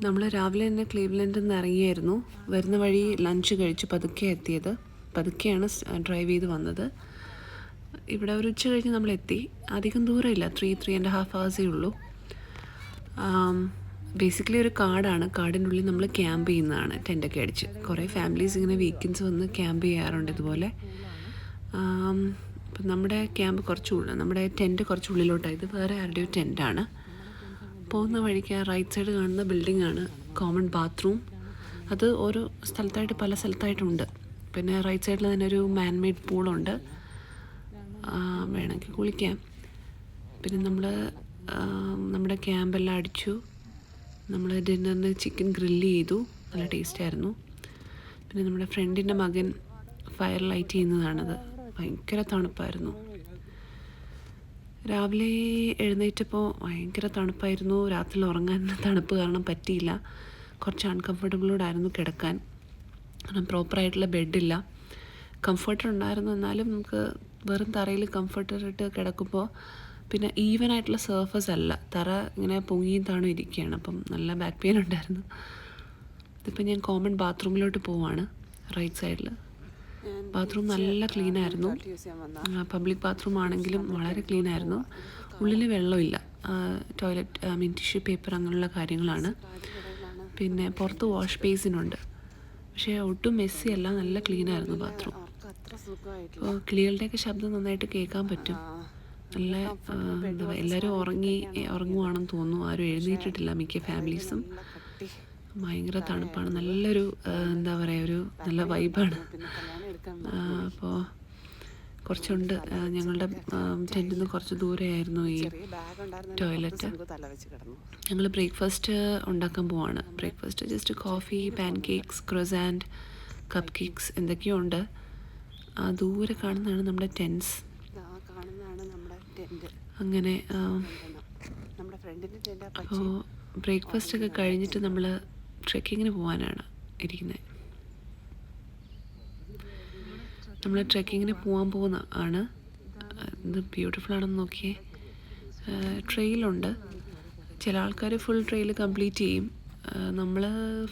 നമ്മൾ രാവിലെ തന്നെ ക്ലീവ്ലൻഡിൽ നിന്ന് ഇറങ്ങിയായിരുന്നു. വരുന്ന വഴി ലഞ്ച് കഴിച്ച് പതുക്കെ എത്തിയത്. പതുക്കെയാണ് ഡ്രൈവ് ചെയ്ത് വന്നത്. ഇവിടെ ഒരു ഉച്ച കഴിഞ്ഞ് നമ്മളെത്തി. അധികം ദൂരമില്ല, 3.5 hours ഉള്ളൂ. ബേസിക്കലി ഒരു കാടാണ്. കാടിൻ്റെ ഉള്ളിൽ നമ്മൾ ക്യാമ്പ് ചെയ്യുന്നതാണ്, ടെൻ്റൊക്കെ അടിച്ച്. കുറേ ഫാമിലീസ് ഇങ്ങനെ വീക്കെൻഡ്സ് വന്ന് ക്യാമ്പ് ചെയ്യാറുണ്ട് ഇതുപോലെ. അപ്പം നമ്മുടെ ക്യാമ്പ് നമ്മുടെ ടെൻറ്റ് കുറച്ച് ഉള്ളിലോട്ടാണ്. ഇത് വേറെ ആരുടെയോ ടെൻറ്റാണ്. പോകുന്ന വഴിക്ക് റൈറ്റ് സൈഡ് കാണുന്ന ബിൽഡിങ്ങാണ് കോമൺ ബാത്റൂം. അത് ഓരോ സ്ഥലത്തായിട്ട് പല സ്ഥലത്തായിട്ടുണ്ട്. പിന്നെ റൈറ്റ് സൈഡിൽ തന്നെ ഒരു മാൻമെയ്ഡ് പൂളുണ്ട്, വേണമെങ്കിൽ കുളിക്കാം. പിന്നെ നമ്മുടെ ക്യാമ്പെല്ലാം അടിച്ചു. നമ്മൾ ഡിന്നറിന് ചിക്കൻ ഗ്രില്ല് ചെയ്തു, നല്ല ടേസ്റ്റായിരുന്നു. പിന്നെ നമ്മുടെ ഫ്രണ്ടിൻ്റെ മകൻ ഫയർ ലൈറ്റ് ചെയ്യുന്നതാണത്. ഭയങ്കര തണുപ്പായിരുന്നു. രാവിലെ എഴുന്നേറ്റപ്പോൾ ഭയങ്കര തണുപ്പായിരുന്നു. രാത്രിയിൽ ഉറങ്ങാൻ തണുപ്പ് കാരണം പറ്റിയില്ല. കുറച്ച് അൺകംഫർട്ടബിളോടായിരുന്നു കിടക്കാൻ. കാരണം പ്രോപ്പറായിട്ടുള്ള ബെഡില്ല. കംഫർട്ടർ ഉണ്ടായിരുന്നു, എന്നാലും നമുക്ക് വെറും തറയിൽ കംഫർട്ടർ ഇട്ട് കിടക്കുമ്പോൾ പിന്നെ ഈവനായിട്ടുള്ള സർഫസ് അല്ല, തറ ഇങ്ങനെ പൊങ്ങിയും താണും ഇരിക്കുകയാണ്. അപ്പം നല്ല ബാക്ക് പെയിൻ ഉണ്ടായിരുന്നു. ഇതിപ്പോൾ ഞാൻ കോമൺ ബാത്റൂമിലോട്ട് പോവാണ്. റൈറ്റ് സൈഡിൽ ബാത്റൂം നല്ല ക്ലീനായിരുന്നു. പബ്ലിക് ബാത്റൂം ആണെങ്കിലും വളരെ ക്ലീനായിരുന്നു. ഉള്ളിൽ വെള്ളമില്ല, ടോയ്ലറ്റ് ടിഷ്യൂ പേപ്പർ അങ്ങനെയുള്ള കാര്യങ്ങളാണ്. പിന്നെ പുറത്ത് വാഷ് ബേസിനുണ്ട്, പക്ഷേ ഒട്ടും മെസ്സി അല്ല, നല്ല ക്ലീനായിരുന്നു ബാത്റൂം. അപ്പോൾ കിളികളുടെയൊക്കെ ശബ്ദം നന്നായിട്ട് കേൾക്കാൻ പറ്റും. നല്ല എല്ലാവരും ഉറങ്ങുവാണെന്ന് തോന്നുന്നു. ആരും എഴുന്നേറ്റിട്ടില്ല, മിക്ക ഫാമിലീസും. ഭയങ്കര തണുപ്പാണ്, നല്ലൊരു എന്താ പറയുക, ഒരു നല്ല വൈബാണ്. അപ്പോൾ കുറച്ചുണ്ട്, ഞങ്ങളുടെ ടെൻറ്റിൽ നിന്ന് കുറച്ച് ദൂരെയായിരുന്നു ഈ ടോയ്ലറ്റ്. ഞങ്ങൾ ബ്രേക്ക്ഫാസ്റ്റ് ഉണ്ടാക്കാൻ പോവാണ്. Breakfast just coffee, pancakes, croissant, cupcakes എന്തൊക്കെയോ ഉണ്ട്. ദൂരെ കാണുന്നതാണ് നമ്മുടെ ടെൻസ്. അങ്ങനെ അപ്പോൾ ബ്രേക്ക്ഫാസ്റ്റൊക്കെ കഴിഞ്ഞിട്ട് നമ്മൾ ട്രെക്കിങ്ങിന് പോകാനാണ് ഇരിക്കുന്നത്. നമ്മൾ ട്രെക്കിങ്ങിന് പോകാൻ ആണ്. ഇത് ബ്യൂട്ടിഫുൾ ആണെന്ന് നോക്കിയേ. ട്രെയിലുണ്ട്. ചില ആൾക്കാർ ഫുൾ ട്രെയിൽ കംപ്ലീറ്റ് ചെയ്യും. നമ്മൾ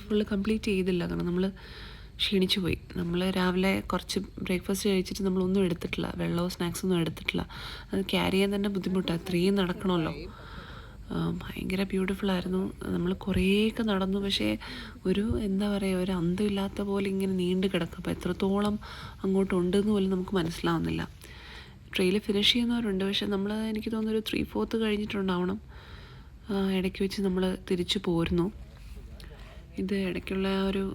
ഫുള്ള് കംപ്ലീറ്റ് ചെയ്തില്ല, കാരണം നമ്മൾ ക്ഷീണിച്ചു പോയി. നമ്മൾ രാവിലെ കുറച്ച് ബ്രേക്ക്ഫാസ്റ്റ് കഴിച്ചിട്ട് നമ്മളൊന്നും എടുത്തിട്ടില്ല, വെള്ളമോ സ്നാക്സൊന്നും എടുത്തിട്ടില്ല. അത് ക്യാരി ചെയ്യാൻ തന്നെ ബുദ്ധിമുട്ടാണ്, അത്രയും നടക്കണമല്ലോ. ഭയങ്കര ബ്യൂട്ടിഫുള്ളായിരുന്നു. നമ്മൾ കുറേയൊക്കെ നടന്നു, പക്ഷേ ഒരു എന്താ പറയുക, ഒരു അന്തമില്ലാത്ത പോലെ ഇങ്ങനെ നീണ്ടു കിടക്കും. അപ്പോൾ എത്രത്തോളം അങ്ങോട്ടുണ്ടെന്ന് പോലും നമുക്ക് മനസ്സിലാവുന്നില്ല. ട്രെയിൽ ഫിനിഷ് ചെയ്യുന്നവരുണ്ട്, പക്ഷേ എനിക്ക് തോന്നുന്നു ഒരു 3/4 കഴിഞ്ഞിട്ടുണ്ടാവണം. ഇടയ്ക്ക് വെച്ച് നമ്മൾ തിരിച്ചു പോരുന്നു. ഇത് ഇടയ്ക്കുള്ള ഒരു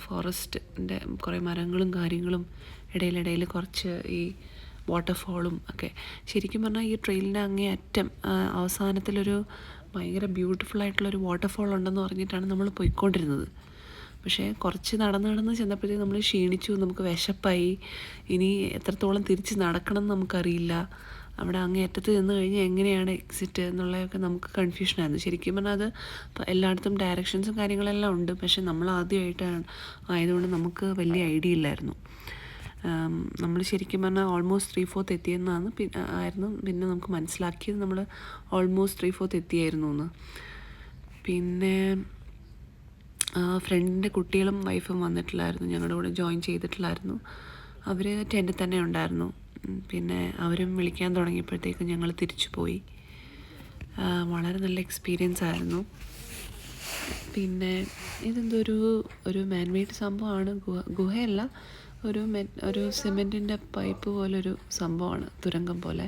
ഫോറസ്റ്റിൻ്റെ കുറേ മരങ്ങളും കാര്യങ്ങളും, ഇടയിലിടയിൽ കുറച്ച് ഈ വാട്ടർഫോളും ഒക്കെ. ശരിക്കും പറഞ്ഞാൽ ഈ ട്രെയിലിൻ്റെ അങ്ങേ അറ്റം അവസാനത്തിലൊരു ഭയങ്കര ബ്യൂട്ടിഫുള്ളായിട്ടുള്ളൊരു വാട്ടർഫോൾ ഉണ്ടെന്ന് പറഞ്ഞിട്ടാണ് നമ്മൾ പോയിക്കൊണ്ടിരുന്നത്. പക്ഷേ കുറച്ച് നടന്ന് ചെന്നപ്പോഴത്തേക്ക് നമ്മൾ ക്ഷീണിച്ചു, നമുക്ക് വിശപ്പായി. ഇനി എത്രത്തോളം തിരിച്ച് നടക്കണം എന്ന് നമുക്കറിയില്ല. അവിടെ അങ്ങേ അറ്റത്ത് ചെന്ന് കഴിഞ്ഞാൽ എങ്ങനെയാണ് എക്സിറ്റ് എന്നുള്ളതൊക്കെ നമുക്ക് കൺഫ്യൂഷനായിരുന്നു. ശരിക്കും പറഞ്ഞാൽ അത് എല്ലായിടത്തും ഡയറക്ഷൻസും കാര്യങ്ങളെല്ലാം ഉണ്ട്, പക്ഷേ നമ്മൾ ആദ്യമായിട്ടാണ് ആയതുകൊണ്ട് നമുക്ക് വലിയ ഐഡിയ ഇല്ലായിരുന്നു. നമ്മൾ ശരിക്കും പറഞ്ഞാൽ ഓൾമോസ്റ്റ് 3/4 എത്തിയെന്നാണ് പിന്നെ നമുക്ക് മനസ്സിലാക്കിയത്. നമ്മൾ ഓൾമോസ്റ്റ് 3/4 എത്തിയായിരുന്നു എന്ന്. പിന്നെ ഫ്രണ്ടിൻ്റെ കുട്ടികളും വൈഫും വന്നിട്ടില്ലായിരുന്നു, ഞങ്ങളുടെ കൂടെ ജോയിൻ ചെയ്തിട്ടില്ലായിരുന്നു. അവർ ടെൻറ്റിൽ തന്നെ ഉണ്ടായിരുന്നു. പിന്നെ അവരും വിളിക്കാൻ തുടങ്ങിയപ്പോഴത്തേക്കും ഞങ്ങൾ തിരിച്ചു പോയി. വളരെ നല്ല എക്സ്പീരിയൻസ് ആയിരുന്നു. പിന്നെ ഇതെന്തോ ഒരു മാൻമെയ്ഡ് സംഭവമാണ്, ഗുഹയല്ല, ഒരു സിമെൻറ്റിൻ്റെ പൈപ്പ് പോലൊരു സംഭവമാണ്, തുരങ്കം പോലെ.